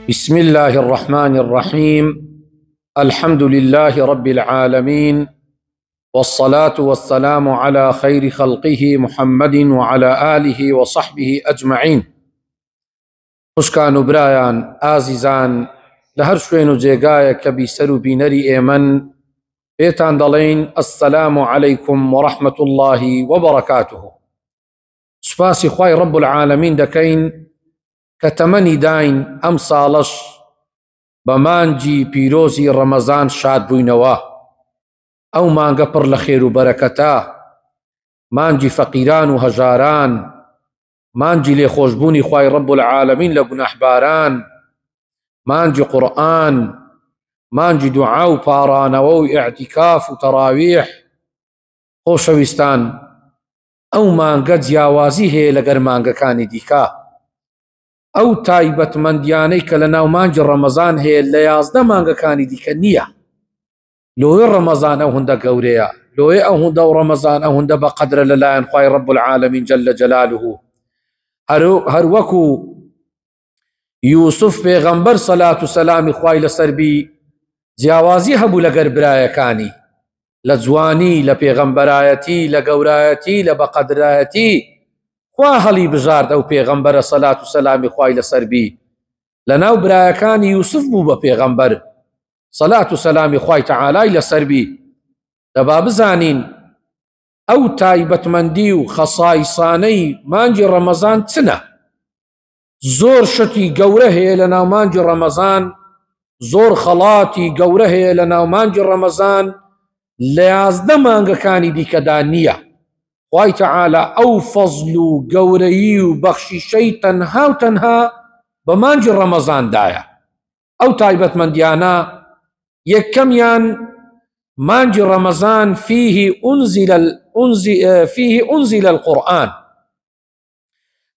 بسم الله الرحمن الرحيم. الحمد لله رب العالمين، والصلاة والسلام على خير خلقه محمد وعلى آله وصحبه أجمعين. خوشکان و برایان ئازیزان لە هەر شوێن و جێگایە کە بیسەر و بینەری ئێمەن پێتان دەڵێین السلام عليكم ورحمة الله وبركاته. سوپاسی خوای رب العالمین دەکەین کە تەمەنی داین ئەم ساڵەش بە مانگی پیرۆزی ڕەمەزان شاد بووینەوە. ئەو مانگە پڕ لە خێر و بەرەکەتە، مانگی فەقیران و هەژاران، مانگی لێخۆشبوونی خوای رب العالمین لە گوناحباران، مانگی قورئان، مانگی دوعا و پارانەوە و ئیعتیکاف و تەراویح. خۆشەویستان، ئەو مانگە جیاوازی هەیە لەگەر مانگەکانی دیکە. ئەو تایبەتمەندیانەی کە لە ناو مانگی ڕەمەزان هەیە لە 11 مانگەکانی دیکە نییە. لۆیە ڕەمەزان ئەو هەندە گەورەیە، لۆیە ئەو هەندە و ڕەمەزان ئەو هەندە بەقەدرە لەلایەن خوای رب العالمین جل جلاله. هەر وەکو یوسف پێغەمبەر سەلات و سەلامی خوای لەسەر بی جیاوازی هەبوو لەگەر برایەکانی، لە جوانی، لە پێغەمبەرایەتی، لە گەورایەتی، لە بەقەدرایەتی. خوا هەڵی بژارد ئەو پێغەمبەرە سەلات و سەلامی خوای لەسەر بی. لەناو برایەکانی یوسف بوو بە پێغەمبەر سەلات و سەلامی خوای تەعالای لەسەر بی. دەبا بزانین ئەو تایبەتمەندی و خەسایسانەی مانگی ڕەمەزان چنە. زۆر شتی گەورە هەیە لە ناو مانگی ڕەمەزان، زۆر خەڵاتی گەورە هەیە لە ناو مانگی ڕەمەزان لە 11 مانگەکانی دیکەدا نییە. خوای تەعالا ئەو فەزل و گەورەیی و بەخشیشەی تەنها و تەنها بە مانگی ڕەمەزاندایە. ئەو تایبەتمەندیانە یەکەمیان مانگی ڕەمەزان فيه أنزل القرآن.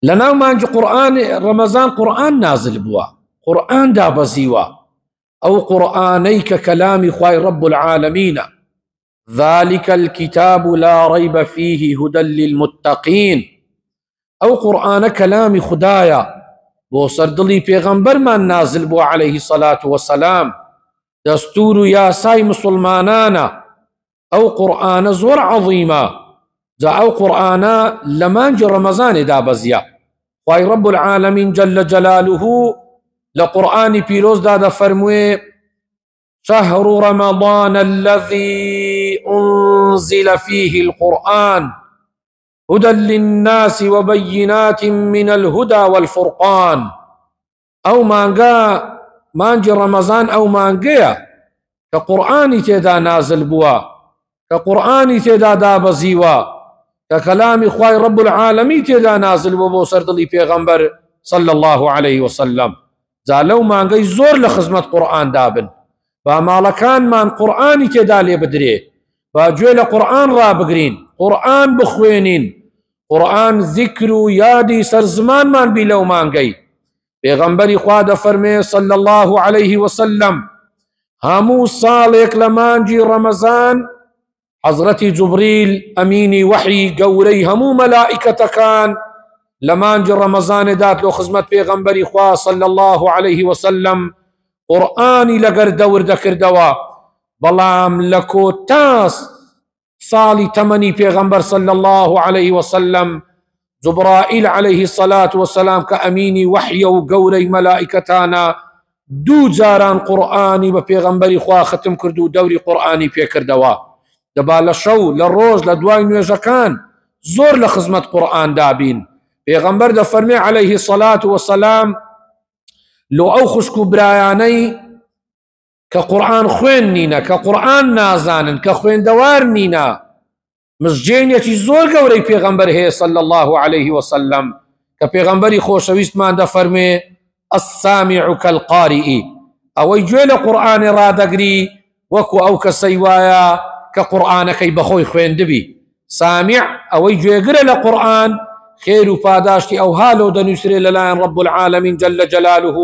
لەناو مانگی ڕەمەزان قورئان نازل بووە، قورئان دابەزیوە. ئەو قورئانەی کە کەلامی خوای رب العالمینە. ذلك الكتاب لا ريب فيه هدى للمتقين. أو قرآن كلام خدايا بو سردلي پیغمبر من نازل بو عليه الصلاة والسلام، دستور ياساي مسلمانانا. أو قرآن زور عظيمة جا أو قرآن لمانج رمضان دابزيا. خواهي رب العالمين جل جلاله لقرآن بيروز دادا فرموه شهر رمضان الذي أنزل فيه القرآن هدى للناس وبينات من الهدى والفرقان. أو مانجي رمضان أو مانجيا كقرآن تيدا نازل بوا، كقرآن تيدا دابزيوا، ككلام خواي رب العالمين تيدا نازل بوا سردلي پیغمبر صلى الله عليه وسلم. زالو مانجي زور لخزمة قرآن دابن با ماڵەکان مان قورئانی تێدا لێ بدرێ، با گوێ لە قورئان ڕابگرین، قورئان بخوێنین، قورئان ذیکر و یادی سەرزمانمان بی لەو مانگەی. پێغەمبەری خوا دەفەرمێ صلی الله عليه وسلم هەموو ساڵێک لە مانگی ڕەمەزان حەزرەتی جوبریل ئەمینی وحی گەورەی هەموو مەلائیکەتەکان لە مانگی ڕەمەزانێ دات لۆ خزمەت پێغەمبەری خوا صلی الله عليه وسلم قورئانی لەگەر دەور دەکردەوە. بەڵام لە کۆتا ساڵی تەمەنی پێغەمبەر صلی الله عليه وسلم جوبرائیل عليه الصلاة والسلام کە ئەمینی وحیە و گەورەی مەلائیکەتانە 2 جاران قورئانی بە پێغەمبەری خوا ختم کرد و دەوری قورئانی پێکردەوە. دەبا لە شەو لە ڕۆژ لە دوای نوێژەکان زۆر لە خزمەت قورئان دابین. پێغەمبەر دەفەرمێ عليه الصلاة والسلام لو ئەو خوشک و برایانەی کە قورئان خوێن نینە، کە قورئان نازانن، کە خوێندەوار نینە، مزجێنێکی زۆر گەورەی پێغەمبەر هەیە صلی الله عليه وسلم کە پێغەمبەری خۆشەویستمان دەفەرمێ السامع كالقارئ. ئەوەی گوێ لە قورئانێ ڕادەگری وەکو ئەو کەسەی وایە کە قورئانەکەی بەخۆی خوێندبی. سامع ئەوەی گوێگرە لە قورئان، خێر و پاداشتی ئەو هالۆ دەنووسرێ لەلایەن رب العالمین جل جلاله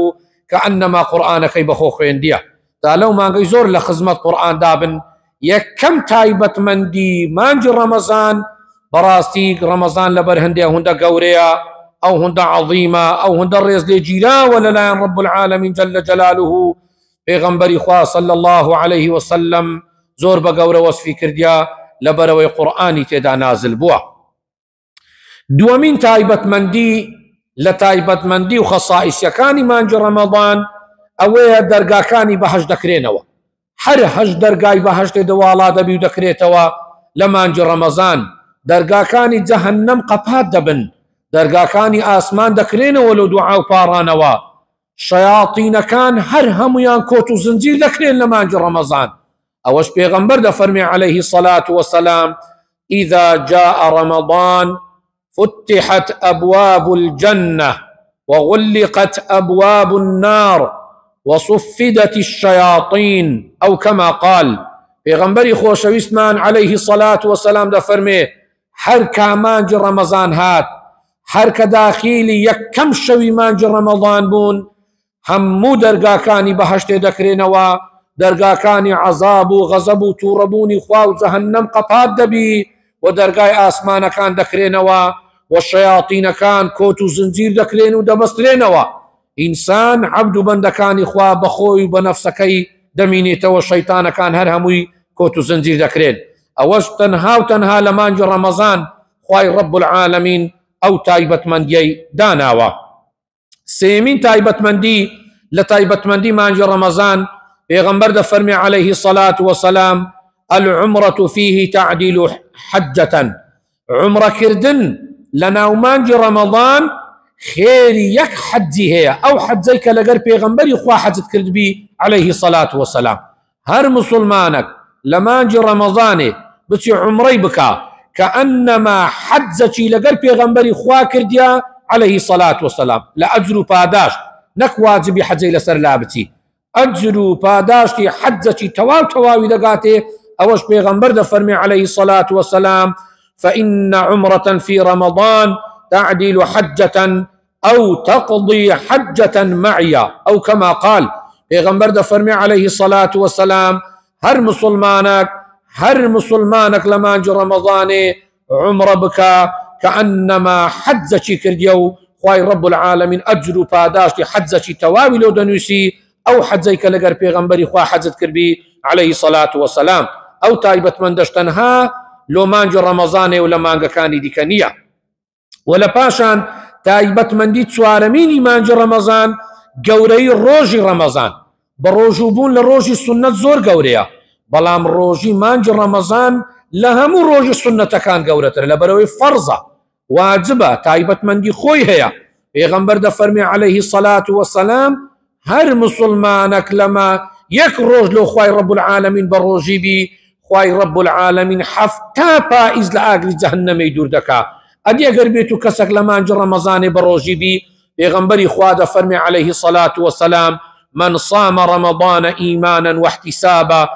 كأنما قورئانەکەی بەخۆ خوێندیە. تا لەو مانگەی زۆر لە خزمەت قورئان دابن. یەکەم تایبەتمەندی مانگی ڕەمەزان بەڕاستی ڕەمەزان لەبەر هەندێ هەندە گەورەیە أو هند عظيمة أو هند الرئيس دي جيرا ولا لا رب العالمين جل جلاله پیغمبری خوا صلى الله عليه وسلم زور بقور وصفي كرديا لبروي قرآني تدا نازل بوا. دوامين تايبت مندي لتايبت مندي وخصائص يكاني مانج رمضان اوه درگاكاني بهج دكرينوا هر هج درگاي بهج تدوالا دبي دكريتوا لمانج رمضان درگاكاني جهنم قپات دبن درگاكاني آسمان دكرينوا ولو دعاو پارانوا شياطين كان هر هميان كوتو زنجير دكرين لمانج رمضان اوش پیغمبر دا فرمي عليه الصلاة والسلام إذا جاء رمضان فتحت أبواب الجنة وغلقت أبواب النار وصفدت الشياطين أو كما قال پیغمبری خوشویستمان عليه الصلاة والسلام دا فرمي هر كامانج رمضان هات هر كداخيلي يكم شوي مانج رمضان بون همو درگاكاني بهشت دكرينوا درگاكاني عذاب وغضب توربوني خواو جهنم قپات دبي ودرگاي آسمان كان دكرينوا والشياطين كان كوتو زنجير دكرين ودبسترينوا إنسان عبد بندكاني خوا بخوي بنفسكي دمينيته والشيطان كان هرهموي كوتو زنجير دكرين أوش تنها وتنها لمانج رمضان خواي رب العالمين أو تايبت مندي داناوا. سيمين تايبت مندي لتايبت مندي مانج رمضان پیغمبر دا فرمي عليه الصلاة والسلام العمرة فيه تعديل حجة عمرة كردن لناو مانج رمضان خير يك حجي هي أو حجيك لقر پیغمبر خوا حجت كرد بي عليه الصلاة والسلام هر مسلمانك لمانج رمضان بتي عمري بكا كأنما حجتي لقر پیغمبر خوا كرديا عليه الصلاة والسلام لأجر پاداش نك واجبي حجي لسر لابتي أجر پاداشتي حجتي تواوي دقاتي أوش پیغمبر دا فرمي عليه الصلاة والسلام فإن عمرة في رمضان تعدل حجة أو تقضي حجة معي أو كما قال پیغمبر دا فرمي عليه الصلاة والسلام هر مسلمانك لمانج رمضان عمر بك كأنما حجتي كرديو خواي رب العالمين أجر پاداشتي حجتي تواوي لو دنوسي أو حجيك لقر پیغمبري خوا حجت كربي عليه الصلاة والسلام أو تايبت من دشتنها لو مانج رمضان ولا مانجا كاني ديكانية ولا باشان تايبت من دي تسوارميني مانج رمضان قوري روجي رمضان بروجوبون لروجي السنة زور قوريا بلام روجي مانج رمضان لهم روجي السنة كان قورتر لبروي فرضة واجبة تايبت من دي خوي هيا پیغمبر دا فرمي عليه الصلاة والسلام هر مسلمانك لما يك روج لو خواي رب العالمين بروجي بي خواي رب العالمين حفتا پائز لآقل جهنم يدور دكا ادي اگر بيتو كسك لمانج رمضان بروجي بي پیغمبري خواد فرمي عليه الصلاة والسلام من صام رمضان إيمانا واحتسابا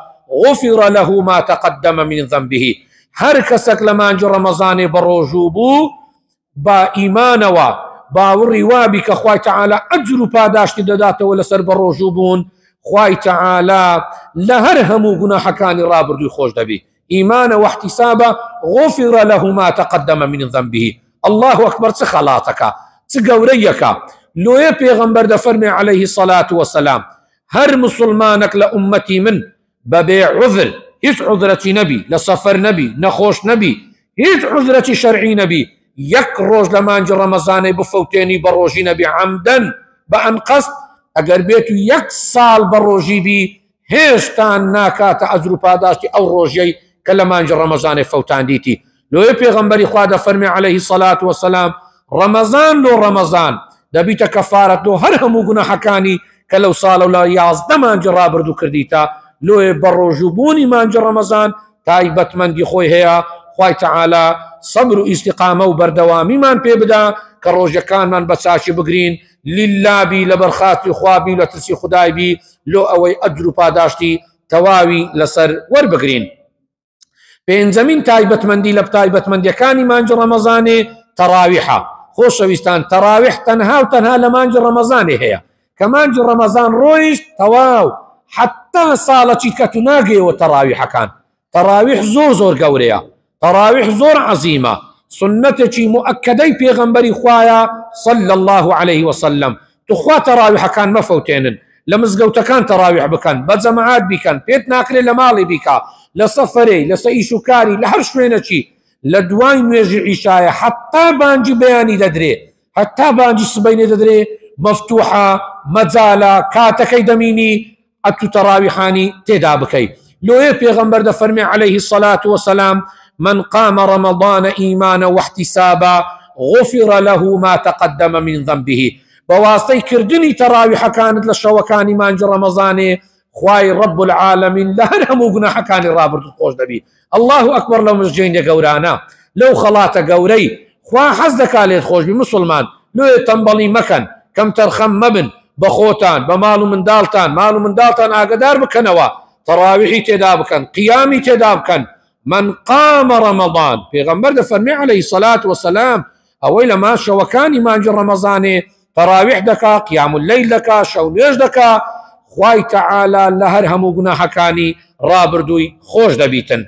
غفر له ما تقدم من ذنبه هر كسك لمانج رمضان بروجو بو با إيمانوا باوري وابك خواي تعالى أجر پاداشت دداته ولا سر بروجو بون خواي تعالى لهرهم گناح كان رابردو خوش دبي إيمانا واحتسابا غفر له ما تقدم من ذنبه الله أكبر تخلاتك تقوريك لو يا پیغمبر دا فرمي عليه الصلاة والسلام هر مسلمانك لأمتي من ببيع عذر هيش عذرتي نبي لسفر نبي نخوش نبي هيش عذرتي شرعي نبي يك روج لمانج رمضان بفوتيني بروجي نبي عمدا بأن قصد اگر بيتو يك سال بروجي بي هيشتان ناكات أجر پاداشتي أو روجي كلمانج رمضان فوتان ديتي لو پیغمبري خوادا فرمي عليه الصلاة والسلام رمضان لو رمضان دبيت كفارة لو هر همو گناح كاني كلو صالو لا يازد مانج رابردو كرديتا لو بروجبوني مانج رمضان تايبت من دي خوي هيا خواي تعالى صبر استقامة وبردوامي من بيبدا كروجة كان من بساشي بقرين لله بي لبرخاتي خوابي لترسي خداي بي لو اوي أجر پاداشتي تواوي لسر وربقرين بين زمين تايبت من دي لبتايبت من دي كاني مانج رمضاني تراويحة خوش ويستان تراويح تنها وتنها لمانج رمضاني هي كمانج رمضان رويش تواو حتى صالة كتناقي وتراويح كان تراويح زور قوريا تراويح زور عظيمة سنتێکی مؤکدەی پێغەمبەری خوایە صلی الله عليه وسلم. توخوا تەراویحەکان مەفەوتێنن، لە مزگەوتەکان تەراویح بکەن، بە جەماعات بیکەن، پێت ناکرێت لە ماڵی بیکە، لە سەفەرێ، لە ئیش و کاری، لە هەر شوێنەکی لە دوای نوێژی عیشایە حتا بانجی بەیانی دەدرێ، حتا بانجی سبەینێ دەدرێ، مەفتوحە، مەجالە، کاتەکەی دەمینی ئەتو تەراویحانی تێدا بکەی. لۆیە پێغەمبەر دەفەرمێ عليه الصلاة والسلام: من قام رمضان إيمانا واحتسابا غفر له ما تقدم من ذنبه. بواسطەی کردنی تەراویحەکانت لە شەوەکانی مانجی ڕەمەزانێ خوای رب العالمین لە هەر هەموو گوناحەکانی ڕابردوت خۆش دەبی. الله ئەکبەر لەو مژجەینە گەورانە، لەو خەڵاتە گەورەی خوا حەز دەکا لێت خۆشبی مسلمان. لۆیە تەمبەڵی مەکەن، کەم تەرخەم مەبن بە خۆتان، بە ماڵ و منداڵتان ئاگدار بکەنەوە، تەراویحی تێدا بکەن، قیامی تێدا بکەن. من قام رمضان، پێغەمبەر دەفەرمێ عليه الصلاة والسلام ئەوەی لە شەوەکانی مانجی ڕەمەزانێ تەراویح دەکا، قیام اللەیل دەکا، شەو نوێژ دەکا، خوای تەعالا لە هەر هەموو گوناحەکانی ڕابردووی خۆش دەبیتن.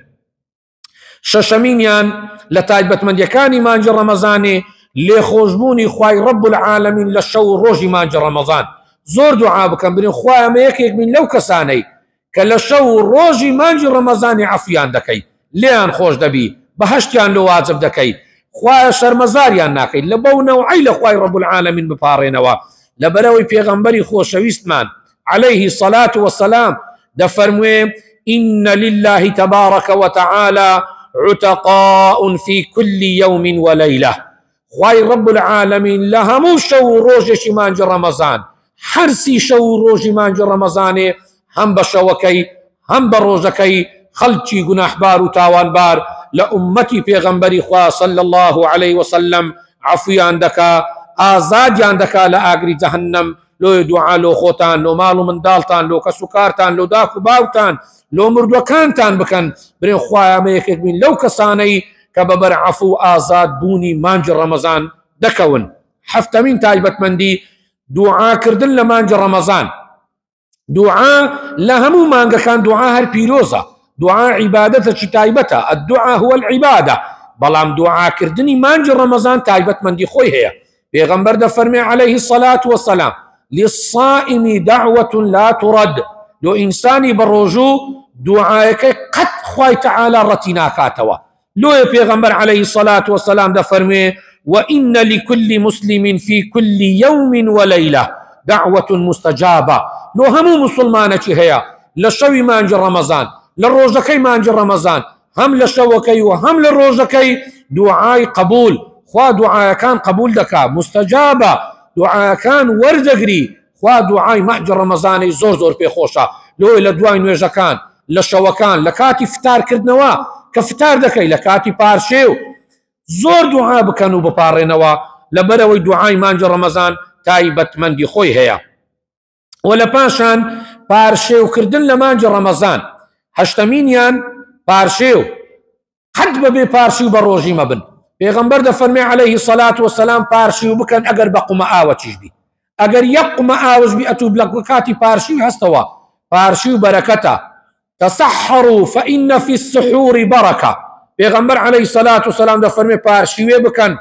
شەشەمینیان لە تایبەتمەندیەکانی مانجی ڕەمەزانێ لێخۆشبوونی خوای رب العالمین لە شەو و ڕۆژی مانجی ڕەمەزان. زۆر دوعا بکەن بنێ خوای ئەمە یەکێک بین لەو کەسانەی کە لە شەو و ڕۆژی مانجی ڕەمەزانی عەفویان دەکەی، لێیان خۆش دەبی، بەهەشتیان لە واجب دەکەی، خوایە شەرمەزاریان ناکەیت، لە بەو نەوعی لە خوای رب العالمین بپارڕێنەوە. لەبەرەوەی پێغەمبەری خۆشەویستمان عليه الصلاة والسلام دەفەرموێ: إن لله تبارك وتعالى عتقاء في كل يوم وليلة. خوای رب العالمین لە هەموو شەو و ڕۆژێکی مانجی ڕەمەزان، هەرسی شەو و ڕۆژی مانجی ڕەمەزانێ هەم بە شەوەکەی هەم بە ڕۆژەکەی خەڵکی گوناحبار و تاوانبار لە ئومەتی پێغەمبەری خوا صلی الله عليه وسلم عەفویان دەکا، ئازادیان دەکا لە ئاگری جەهەنەم. لۆی دوعا لۆ خۆتان، لۆ ماڵ و منداڵتان، لۆ کەس و کارتان، لۆ داک و باوتان، لۆ مردوەکانتان بکەن، بڕێن خوایە ئەمە یەکێک بین لەو کەسانەی کە بەبەر عەفو و ئازاد بوونی مانجی ڕەمەزان دەکەون. حەفتەمین تایبەتمەندی دوعاکردن لە مانجی ڕەمەزان. دوعا لە هەموو مانگەکان دوعا هەر پیرۆزە، دوعا عیبادەتێکی تایبەتە، الدعاء هو العیبادە، بەڵام دوعاکردنی مانجی ڕەمەزان تایبەتمەندی خۆی هەیە. پێغەمبەر دەفەرمێ عليه الصلاة والسلام: للصائم دعوة لا ترد. لۆ ئینسانی بە ڕۆژوو دوعایەکەی قەت خوای تەعالا ڕەتی ناکاتەوە. لۆیە پێغەمبەر عليه الصلاة والسلام دەفەرمێ: وإن لكل مسلم في كل يوم وليلة دعوة مستجابة. لۆ هەموو مسلمانێکی هەیە لە شەوی مانجی ڕەمەزان، لە ڕۆژەکەی مانجی ڕەمەزان، هەم لە شەوەکەی و هەم لە ڕۆژەکەی دوعای قبول، خوا دوعایەکان قبول دەکا، مستجابە، دوعایەکان وەردەگری. خوا دوعای مانجی ڕەمەزانی زۆر زۆر پێخۆشە. لۆی لە دوای نوێژەکان، لە شەوەکان، لە کاتی فتارکردنەوە کە فتار دەکەی، لە کاتی پارشێو زۆر دوعا بکەن و بپارڕێنەوە، لەبەرەوەی دوعای مانجی ڕەمەزان تایبەتمەندی خۆی هەیە. ولا پاشان پارشێوکردن لە مانجی ڕەمەزان. هەشتەمینیان پارشێو، حەد بەبێ پارشی و بە ڕۆژی مەبن. پێغەمبەر دەفەرمێ عليه الصلاة والسلام پارشی بکەن ئەگەر بە قومە ئاوەچیش بی، ئەگەر یەک قومە ئاوش بی ئەتوو بلە کاتی پارشی هەستەوە، پارشی و بەرەکەتە. تەسەحەڕوا فإن في السحور بەرەکە. پێغەمبەر عليه الصلاة والسلام دەفەرمێ پارشیوێ بکەن،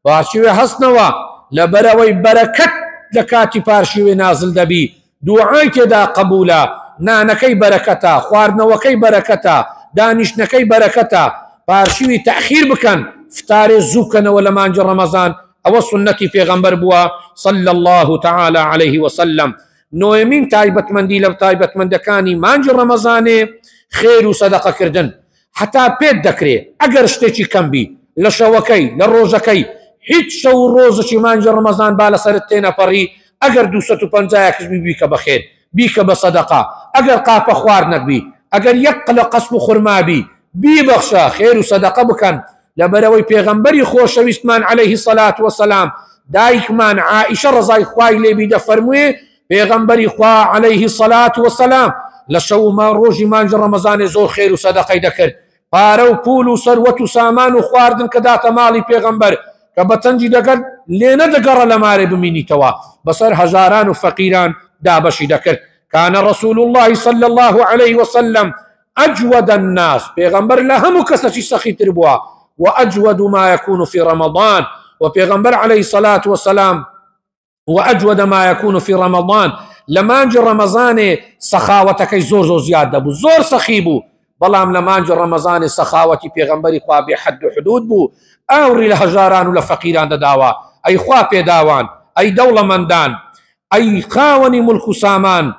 پارشیوێ هەستنەوە، لەبەرەوەی بەرەکەت لە کاتی پارشیوێ نازل دەبی، دوعای تێدا قبولە، نانەکەی بەرەکەتە، خواردنەوەکەی بەرەکەتە، دانیشتنەکەی بەرەکەتە. پارشیوی تەخیر بکەن، فتارێ زوو بکەنەوە لە مانجی ڕەمەزان. ئەوە سنەتی پێغەمبەر بووە صلی الله تعالی عليه وسلم. نۆیەمین تایبەتمەندی لە تایبەتمەندەکانی مانجی ڕەمەزانێ خێر و سەدەقەکردن. حتا پێت دەکرێت ئەگەر شتێکی کەم بی لە شەوەکەی، لە ڕۆژەکەی، هیچ شەو و ڕۆژێکی مانجی ڕەمەزان با لەسەرت تێنەپەڕی، ئەگەر 250 بیکە بەخێر، بیکە بە سەدەقە. ئەگەر قاپە خواردنەک بی، ئەگەر یەک قلە قەسب و خورما بی، بیبەخشە، خێر و سەدەقە بکەن. لەبەرەوەی پێغەمبەری خۆشەویستمان عليه الصلاة والسلام دایکمان عائشە ڕەزای خوای لێبی دەفەرموێ پێغەمبەری خوا عليه الصلاة والسلام لە شەو ڕۆژی مانجی ڕەمەزانێ زۆر خێر و سەدەقەی دەکرد. پارە و پول و سەروەت و سامان و خواردن کە داتە ماڵی پێغەمبەر کە بەتەنجی دەکرد لێ نەدەگەڕە لە مارێ بمینیتەوە، بەسەر هەژاران و فەقیران دابەشی دەکرد. كان رسول الله صلى الله عليه وسلم أجود الناس. پێغەمبەر لە هەموو کەسێکی سەخیتر بووە، وأجود ما يكون في رمضان. وبيغمبر عليه الصلاة والسلام وأجود ما يكون في رمضان لمانج رمضان سخاوتك زور زور زيادة بو زور سخيبو بلام لمانج رمضان سخاوتي بيغمبري خوا بحد حدود بو أوري لهجاران ولفقيران داوا أي خوا بيداوان أي دولة مندان أي خاوني ملك سامان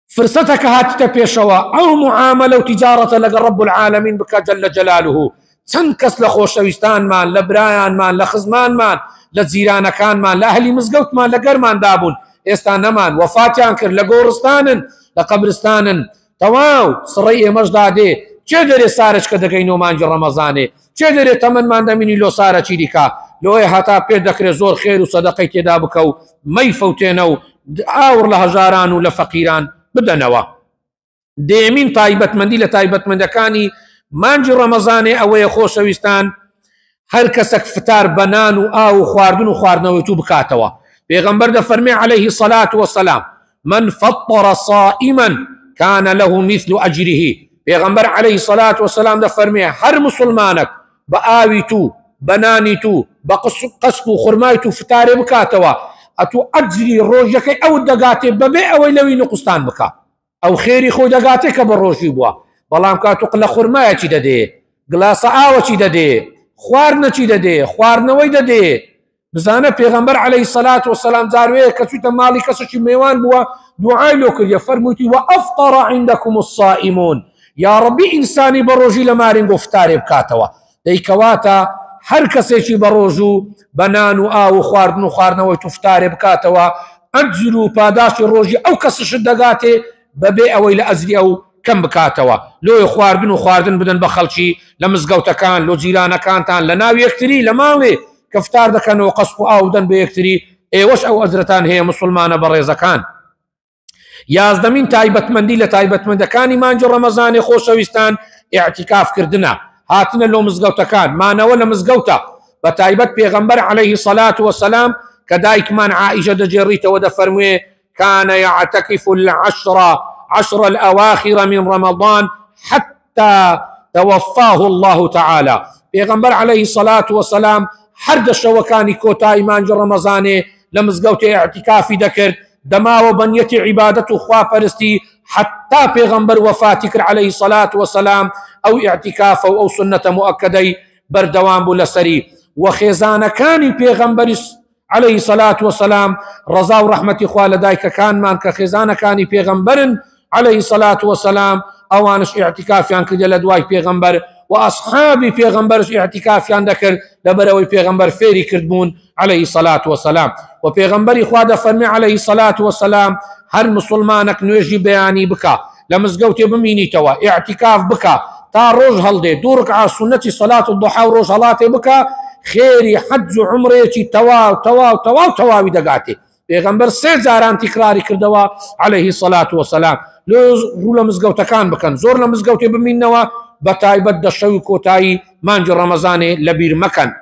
فرصتك هاتت بيشوا أو معاملة وتجارة لقى رب العالمين بك جل جلاله تنكس لخوشويستان مان لبرايان مان لخزمان مان لزيران كان مان لأهلي مزقوت مان لقرمان دابون استان مان وفاتيان كر لقورستان لقبرستان تواو صريئ مجدادي چه سارج كدقينو مانج رمضاني چه تمن مان دميني لو سارة چيديكا لو هاتا بيدكر زور خير وصدقي تدابكو مي فوتينو آور لهجاران ولفقيران بدنوا ديمين تايبت مندي لتايبت مندكاني مانج رمضاني او خوشويستان هر کسک فتار بنان و آو خواردن و خواردنەوەی تو بکاتەوە. پێغەمبەر دەفەرمێ عليه الصلاة والسلام من فطر صائما كان له مثل أجره. پێغەمبەر عليه الصلاة والسلام دەفەرمێ هەر مسلمانك بآوي تو بناني تو بقسب و خرماي تو فتارێ بکاتەوە ئەتو ئەجری ڕۆژەکەی ئەو دەگاتێ بەبێ ئەوەی لەوی نقستان بکە ئەو خێری خۆی دەگاتێ کە بە ڕۆژی بووە بەڵام کاتو قلە خورمایەکی دەدێ گلاسە ئاوەکی دەدێ خواردنەچی دەدێ خواردنەوەی دەدێ بزانە پێغەمبەر عليه الصلاة والسلام جاروەیە کە چوویتە ماڵی کەسێکی میوان بووە دوعای لۆ کردە فەرموویەتی وأفطر عندكم الصائمون یا ڕەبی ئینسانی بە ڕۆژی لە مارین بۆ فتارێ بکاتەوە دەیکەواتە هەر کەسێکی بە ڕۆژ و بەنان و ئاو و خواردن و خواردنەوەی تو فتارێ بکاتەوە ئەجر و پاداشی ڕۆژی ئەو کەسەشت دەگاتێ بەبێ ئەوەی لە ئەجری ئەو کەم بکاتەوە لۆی خواردن و خواردن بدەن بە خەڵکی لە مزگەوتەکان لۆ جیرانەکانتان لە ناو یەکتری لە ماوێ کە فتار دەکەنەوە قەسپ و ئاو دەن بە یەکتری ئێوەش ئەو ئەجرەتان هەیە مسلمانە بەڕێزەکان. یازدەمین تایبەتمەندی لە تایبەتمەندەکانی مانجی ڕەمەزانی خۆشەویستان ئیعتیکافکردنە هاتنە لۆ مزگەوتەکان مانەوە لە مزگەوتە بە تایبەت پێغەمبەر عليه الصلاة والسلام کە دایکمان عائشە دەجێڕیتەوە دەفەرموێ كان يعتكف عشر الأواخر من رمضان حتى توفاه الله تعالى. پیغمبر عليه الصلاة والسلام هر شوكاني كوتاي مانج رمضاني لمزقوت اعتكافي دكر دما وبنية عبادة خوا پرستي حتى پیغمبر وفاتكر عليه الصلاة والسلام او اعتكاف او سنة مؤكدي بردوان بلسري وخيزان كان پیغمبر عليه الصلاة والسلام رضا ورحمة خوا لدايك كان مان كخيزان كان پیغمبر عليه الصلاة والسلام اوانش اعتكافيان كرد لدواي پیغمبر واصحابي پیغمبرش اعتكافيان دكر لبروي پیغمبر فيري كردبون عليه الصلاة والسلام. وپیغمبر خوا فرمي عليه الصلاة والسلام هر مسلمانك نويجي بياني بكا لمزقوتي بميني توا اعتكاف بكا تا روج هلدي دورك على سنة صلاة الضحى وروج هلاتي بكا خيري حج عمريتي توا توا توا توا بدقاتي پیغمبر سه جاران تکراری کردوا عليه الصلاة والسلام لو لمزقوتكان بكن زور لمزقوتي بمينوا بتايبت دشوي كوتاي مانج رمضاني لبير مكان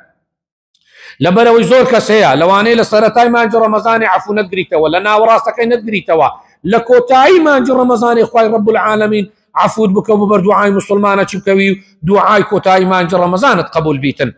لبروي زور كسيا لواني لسرتاي مانج رمضاني عفو ندريتا ولا ناوراسك ندريتا لكوتاي مانج رمضاني اخوي رب العالمين عفو بك وبردعاي مسلمانه تشبكوي دعاي كوتاي مانج رمضان تقبل بيتن.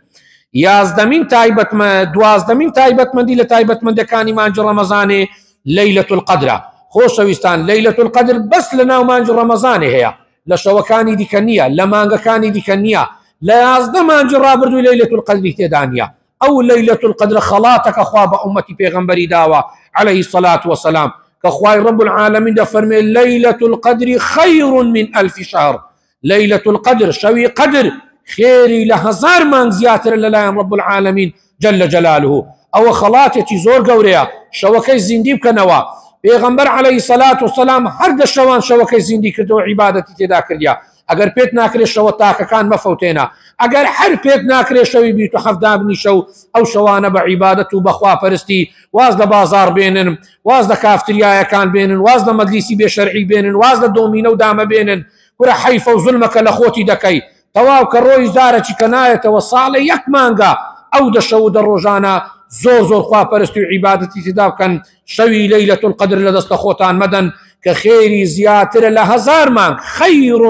يازدمين تايبت ما دوازدمين تايبت من دي لتايبت من دكاني مانج رمضاني ليلة القدر خوشويستان ليلة القدر بس لنا مانج رمضاني هي لشوكاني دي كنية لمانغكاني دي كنية لا يازدم مانج رابردو ليلة القدر تدانية او ليلة القدر خلاطك اخواب امتي پیغمبري داوا عليه الصلاة والسلام كاخواي رب العالمين دفرمي ليلة القدر خير من 1000 شهر. ليلة القدر شوي قدر خيري لهزار مان زياتر للايام رب العالمين جل جلاله او خلاتي زور قوريا شوكي زندي بكنوا پیغمبر عليه الصلاة والسلام هر دشوان شوكي زندي كردو عبادتي تدا كرديا اگر پیت ناکرێ شەوە تاکەکان مەفەوتێنە ئەگەر هەر پێت ناکرێ شەوی بیت و هەفتابنی شەو ئەو شەوانە بە عیبادەت و بەخوا پەرستی واز لە بازار بێنن واز لە کافتریایەکان بێنن واز لە مەجلیسی بێشەرعی بێنن واز لە دۆمینە و دامە بێنن کورە حەیفە و زولمەکە لە خۆتی دەکەی تەواو کە ڕۆی زارێکی کە نایەتەوە ساڵە یەک مانگە ئەو دەشە و دەڕۆژانە زۆر زۆر خواپەرستی و عیبادەتی تێدا بکەن شەوی لەیلەة القەدر لە دەستە خۆتان مەدەن کە خێری زیاترە لە هەزار مانگ خەیڕ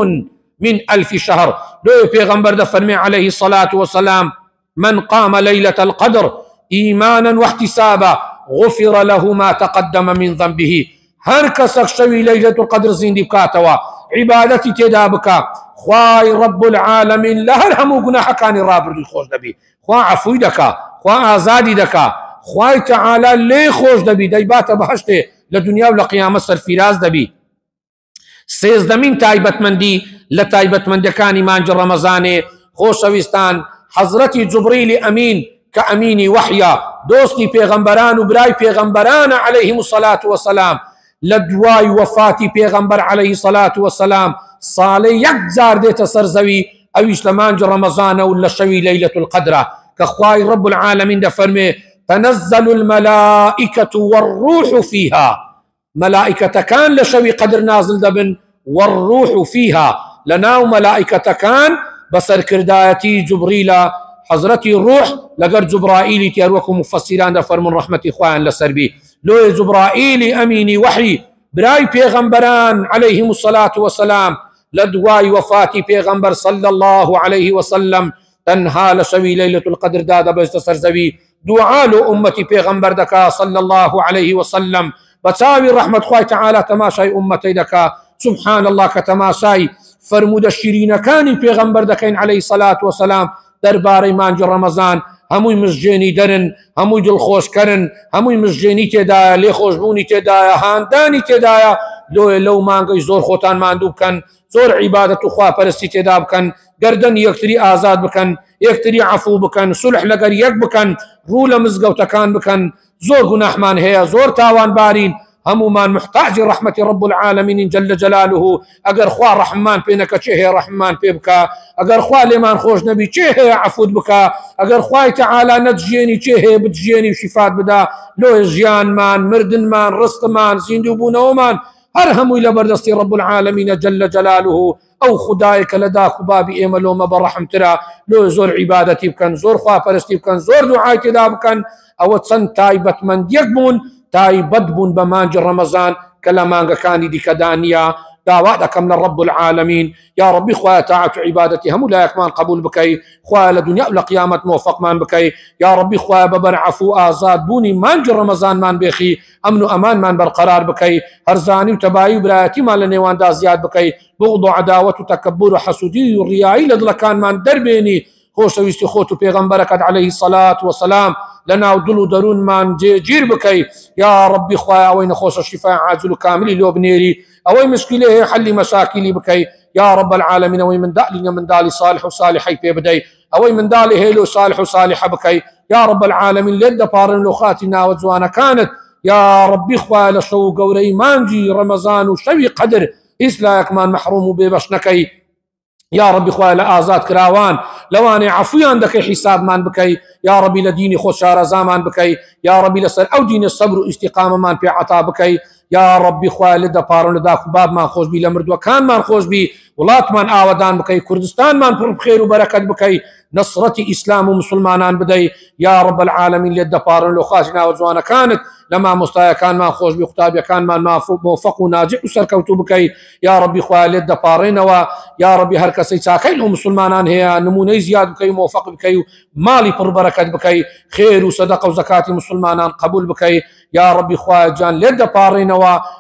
من 1000 شهر. لو پیغمبر ده فرمي عليه الصلاة والسلام: من قام ليلة القدر إيمانا واحتسابا غفر له ما تقدم من ذنبه. هر کسک شوی ليلة القدر زندی بکاتوا عبادتی تدا بکا خواهی رب العالمین لهر همو گناحکانی رابردی خوش دبی، خواه عفوی دکا، خواه آزادی دکا، خواه تعالی لی خوش دبی دیبات بحشته لدنیا و لقیامت سرفیراز دبی. سیزدمین تایبەتمەندی لە تایبەتمەندیەکانی مانجی ڕەمەزانێ خۆشەویستان حەزرەتی جوبریلی ئەمین کە ئەمینی وەحیە دۆستی پێغەمبەران و برای پێغەمبەرانە عەلەیهیم الصەلاة وەسەلام لە دوای وەفاتی پێغەمبەر عەلەیهی الصەلاة وەسەلام ساڵێ یەک جار دێتە سەر زەوی ئەویش لە مانجی ڕەمەزانە و لە شەوی لەیلەة القەدرە کە خوای رب العالمین دەفەرمێ تەنەزەل المەلائکەة والروح فیها ملائكة كان لشوي قدر نازل دبن والروح فيها لناو ملائكة كان بسر كردايتي جبريل حضرتي الروح لقر جبرائيلي تيروكم مفسران دفر من رحمة إخوان لسربي لو جبرائيلي أميني وحي براي بيغمبران عليهم الصلاة والسلام لدواي وفاتي بيغمبر صلى الله عليه وسلم تنها لشوي ليلة القدر دادا بيستسر زوي دعاء أمتي بيغمبر دكا صلى الله عليه وسلم بتساوي رحمة خوي تعالى تماشاي أمتي دكا سبحان الله كتماشاي فرمود الشيرين كاني بيغمبر دكين عليه الصلاة والسلام درباري مانج رمضان هموي مزجيني درن هموي دل خوش كرن هموي مزجيني تدايا لي خوش بوني تدايا هانداني تدايا لو مانجي زور خوتان ماندوب كان زور عبادة خواه پرستی تدا بکن گردن یکتری آزاد بکن یکتری عفو بکن صلح لگر یک بکن رول مزگوتکان بکن زور گناحمان هيا زور تاوان بارين همو من محتاج رحمة رب العالمين جل جلاله اگر خواه رحمان بينك چه رحمان بيبكا اگر خواه لمن خوش نبي چه عفود بكا اگر خواه تعالى نتجيني چه بتجيني وشفات بدا لو جيان من مردن من رزق من زندوبون من هر همو لبردستي رب العالمين جل جلاله او خدايك لداك بابي ايملو ما برحم ترى لو زور عبادتي بكن زور خواه پرستي بكن زور دعايتي دا بكن او تسن تايبت من ديكبون تايبت بون بمانج رمضان كلامانغا كاني دي كدانيا دعواتك من رب العالمين يا ربي خواه تاعت عبادتي هم لا يكمان قبول بكي خواه لدنيا لقيامة موفق مان بكي يا ربي خواه ببر عفو آزاد بوني مانج رمضان مان بيخي امن امان مان برقرار بكي هرزاني وتبايو برايتي مان لنيوان دا زياد بكي بغض وعداوة وتكبر وحسودي والرياء لدلكان مان دربيني خوش ويستي خوتو پیغمبرك عليه الصلاة والسلام لنا ودلو درون من جير بكي يا ربي خويا وين خوش الشفاء عاجل كامل لو بنيري اوي مشكله حل مشاكلي بكي يا رب العالمين اوي من دالي من دالي صالح وصالحي بيبدي اوي من دالي هيلو صالح وصالحه بكي يا رب العالمين لد بارن لخاتنا وزوانا كانت يا ربي خويا لشو قوري مانجي رمضان وشوي قدر اسلاك مان محروم ببشنكي يا ربي خويا لآزاد كراوان لواني عفويان دكي حساب مان بكي يا ربي لديني خوش شارزا مان بكي يا ربي لسر او دين الصبر واستقامة مان في عطا بكي يا ربي خويا لدا بارون لدا باب مان خوش بي لمردو كان مان خوش بي ولات مان آودان بكي كردستان مان بخير وبركة بكي نصرتي إسلام ومسلمانان بدي يا رب العالمين لدا بارون لو خاشنا وزوانا كانت لما مستايا كان ما خوش بي خطابيا كان ما موفق وناجح وسركوتو بكي يا ربي خويا لدا بارين يا ربي هركسي ساكين ومسلمانان هي نموني زياد بكي موفق بكي مالي بربركة بكي خير وصدقة وزكاة مسلمانان قبول بكي يا ربي خويا جان لدا بارين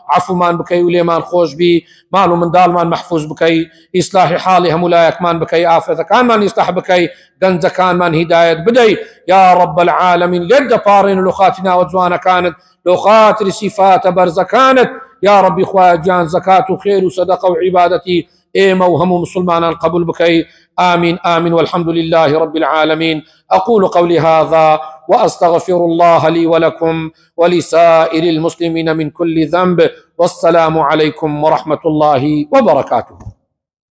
عفو مان بكي وليمان خوش بي مالو من دال مان محفوظ بكي إصلاح حالي هم ولايك مان بكي آفة كان مان يصلح بكي دنز كان من هداية بدي يا رب العالمين لد بارين لخاتنا وزوانا كانت لخات صفات برز كانت يا ربي خواه جان زكاة خير وصدقة وعبادتي ايما وهم مسلمان القبول بكي آمين آمين والحمد لله رب العالمين أقول قولي هذا وأستغفر الله لي ولكم ولسائر المسلمين من كل ذنب والسلام عليكم ورحمة الله وبركاته.